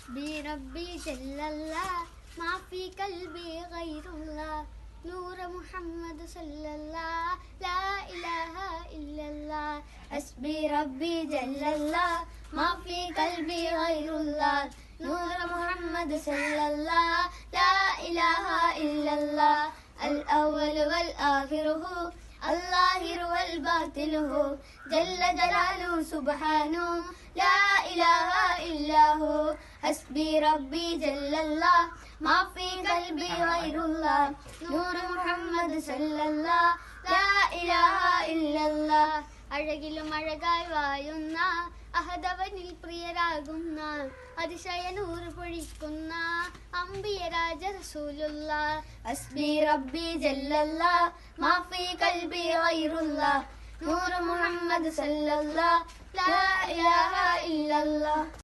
حسبي ربي جل الله ما في قلبي غير الله نور محمد صلى الله لا إله إلا الله حسبي ربي جل الله ما في قلبي غير الله نور محمد صلى الله لا إله إلا الله الأول والآخر هو الظاهر والباطن هو جل جلاله سبحانه لا إله إلا هو حسبي ربي جل الله ما في قلبي غير الله نور محمد صلى الله لا إله إلا الله അഴകിലും അഴകായി വായുന്ന അഹദവനിൽ പ്രിയരാകുന്ന അതിശയ നൂറ് പൊഴിക്കുന്ന അംബിയ രാജ റസൂലുള്ളാഹ് ഹസ്ബി റബ്ബി ജല്ലല്ലാഹ് മാ ഫീ ഖൽബി ഗൈറുല്ലാഹ് നൂർ മുഹമ്മദ് സല്ലല്ലാഹ് ലാ ഇലാഹ ഇല്ലല്ലാഹ്